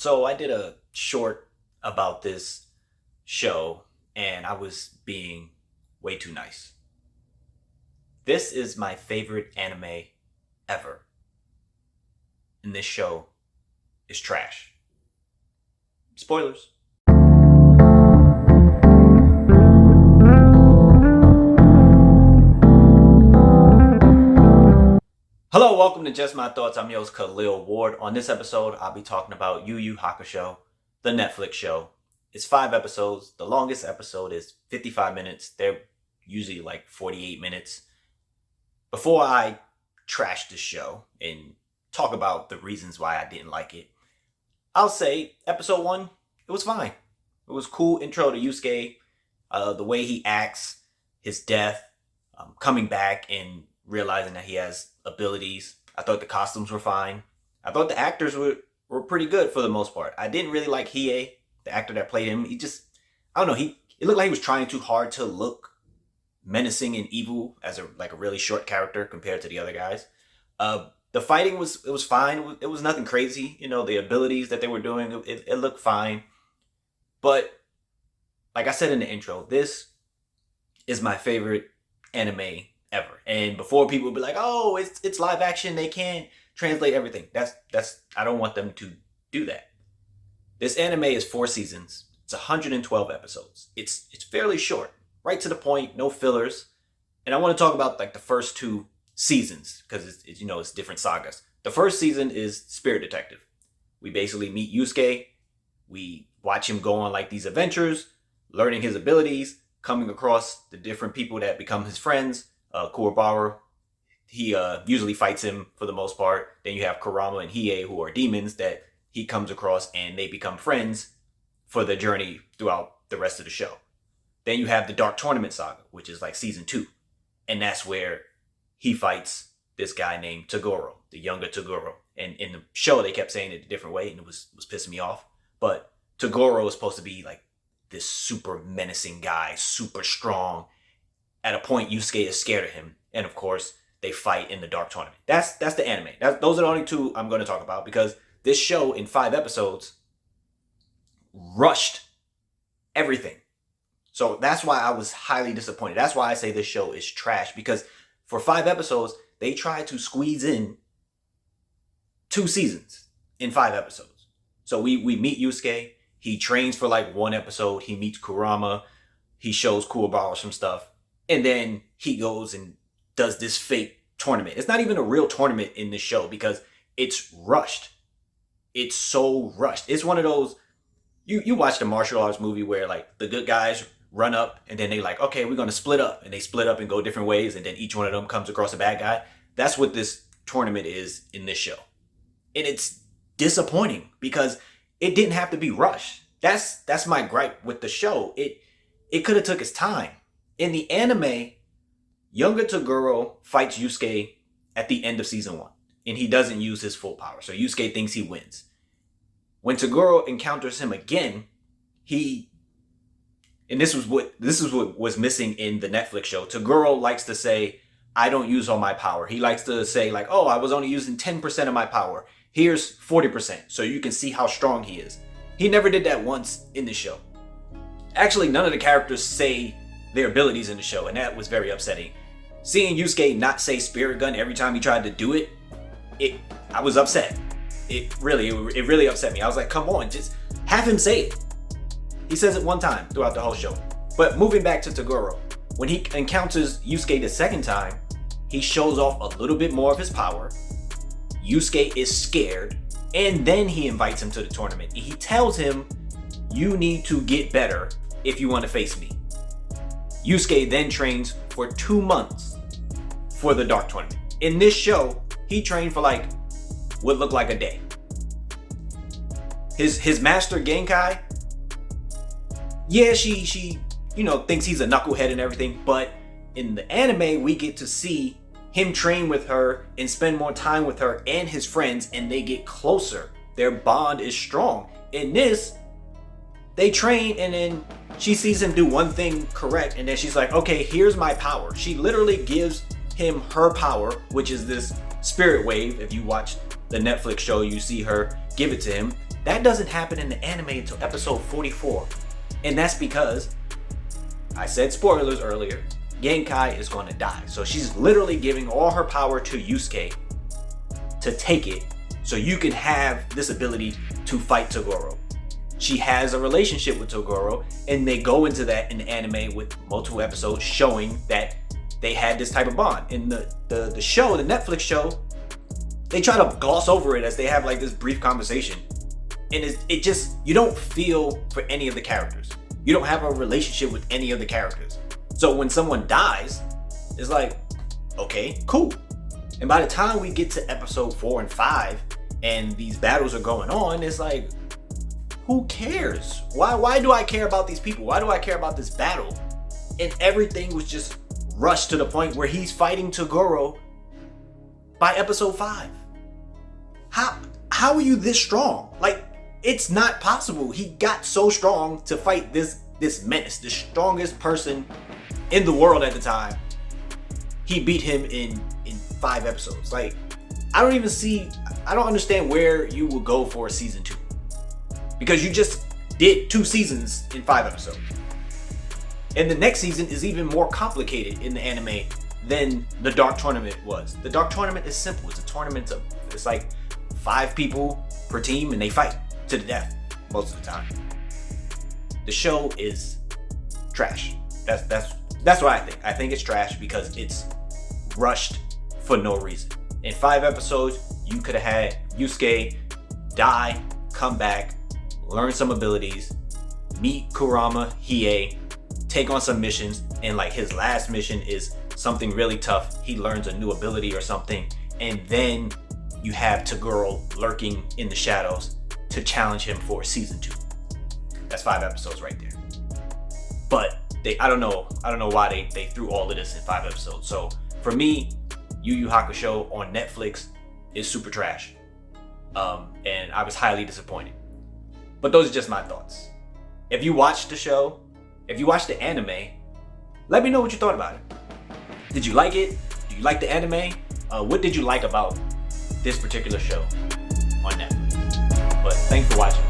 So I did a short about this show and I was being way too nice. This is my favorite anime ever. And this show is trash. Spoilers. Hello, welcome to Just My Thoughts. I'm your host, Khaleel Ward. On this episode, I'll be talking about YuYu Hakusho, the Netflix show. It's 5 episodes. The longest episode is 55 minutes. They're usually like 48 minutes. Before I trash this show and talk about the reasons why I didn't like it, I'll say episode 1, it was fine. It was cool intro to Yusuke, the way he acts, his death, coming back and realizing that he has abilities. I thought the costumes were fine. I thought the actors were pretty good for the most part. I didn't really like Hiei, the actor that played him. I don't know, it looked like he was trying too hard to look menacing and evil as a really short character compared to the other guys. The fighting was fine. It was nothing crazy. You know, the abilities that they were doing, it looked fine. But like I said in the intro, this is my favorite anime ever. And before people would be like, oh, it's live action, they can't translate everything. I don't want them to do that. This anime is 4 seasons. It's 112 episodes. It's fairly short, right to the point, no fillers. And I want to talk about like the first 2 seasons because it's different sagas. The first season is Spirit Detective. We basically meet Yusuke. We watch him go on like these adventures, learning his abilities, coming across the different people that become his friends. Kuwabara, he usually fights him for the most part. Then you have Kurama and Hiei, who are demons that he comes across, and they become friends for the journey throughout the rest of the show. Then you have the Dark Tournament Saga, which is like season 2. And that's where he fights this guy named Toguro, the younger Toguro. And in the show, they kept saying it a different way, and it was pissing me off. But Toguro is supposed to be like this super menacing guy, super strong. At a point, Yusuke is scared of him. And of course, they fight in the Dark Tournament. That's the anime. Those are the only 2 I'm going to talk about because this show in 5 episodes rushed everything. So that's why I was highly disappointed. That's why I say this show is trash, because for 5 episodes, they tried to squeeze in 2 seasons in 5 episodes. So we meet Yusuke. He trains for like 1 episode. He meets Kurama. He shows Kuwabara some stuff. And then he goes and does this fake tournament. It's not even a real tournament in this show because it's rushed. It's so rushed. It's one of those, you watch the martial arts movie where like the good guys run up and then they like, okay, we're going to split up. And they split up and go different ways. And then each one of them comes across a bad guy. That's what this tournament is in this show. And it's disappointing because it didn't have to be rushed. That's my gripe with the show. It could have took its time. In the anime, younger Toguro fights Yusuke at the end of season 1, and he doesn't use his full power. So Yusuke thinks he wins. When Toguro encounters him again, this is what was missing in the Netflix show. Toguro likes to say, I don't use all my power. He likes to say like, oh, I was only using 10% of my power. Here's 40%, so you can see how strong he is. He never did that once in the show. Actually, none of the characters say their abilities in the show, and that was very upsetting. Seeing Yusuke not say spirit gun every time he tried to do it, I was upset. It really upset me. I was like, come on, just have him say it. He says it 1 time throughout the whole show. But moving back to Toguro, when he encounters Yusuke the second time, he shows off a little bit more of his power. Yusuke is scared, and then he invites him to the tournament. He tells him, you need to get better if you want to face me. Yusuke then trains for 2 months for the Dark Tournament. In this show, he trained for like what looked like a day. His master Genkai, yeah, she thinks he's a knucklehead and everything, but in the anime, we get to see him train with her and spend more time with her and his friends, and they get closer. Their bond is strong. In this, they train and then she sees him do one thing correct and then she's like, okay, here's my power. She literally gives him her power, which is this spirit wave. If you watch the Netflix show, you see her give it to him. That doesn't happen in the anime until episode 44. And that's because, I said spoilers earlier, Genkai is going to die. So she's literally giving all her power to Yusuke to take it so you can have this ability to fight Toguro. She has a relationship with Toguro, and they go into that in the anime with multiple episodes showing that they had this type of bond. In the show, the Netflix show, they try to gloss over it as they have like this brief conversation. And it just, you don't feel for any of the characters. You don't have a relationship with any of the characters. So when someone dies, it's like, okay, cool. And by the time we get to episode 4 and 5 and these battles are going on, it's like, who cares? Why do I care about these people? Why do I care about this battle? And everything was just rushed to the point where he's fighting Toguro by episode 5. How are you this strong? Like, it's not possible. He got so strong to fight this menace, the strongest person in the world at the time. He beat him in 5 episodes. Like, I don't understand where you will go for a season 2. Because you just did 2 seasons in 5 episodes. And the next season is even more complicated in the anime than the Dark Tournament was. The Dark Tournament is simple. It's a tournament it's like 5 people per team and they fight to the death most of the time. The show is trash. That's what I think. I think it's trash because it's rushed for no reason. In 5 episodes, you could have had Yusuke die, come back, learn some abilities, meet Kurama, Hiei, take on some missions, and like his last mission is something really tough. He learns a new ability or something, and then you have Toguro lurking in the shadows to challenge him for season 2. That's 5 episodes right there. But I don't know why they threw all of this in 5 episodes. So for me, YuYu Hakusho on Netflix is super trash. And I was highly disappointed. But those are just my thoughts. If you watched the show, if you watched the anime, let me know what you thought about it. Did you like it? Do you like the anime? What did you like about this particular show on Netflix? But thanks for watching.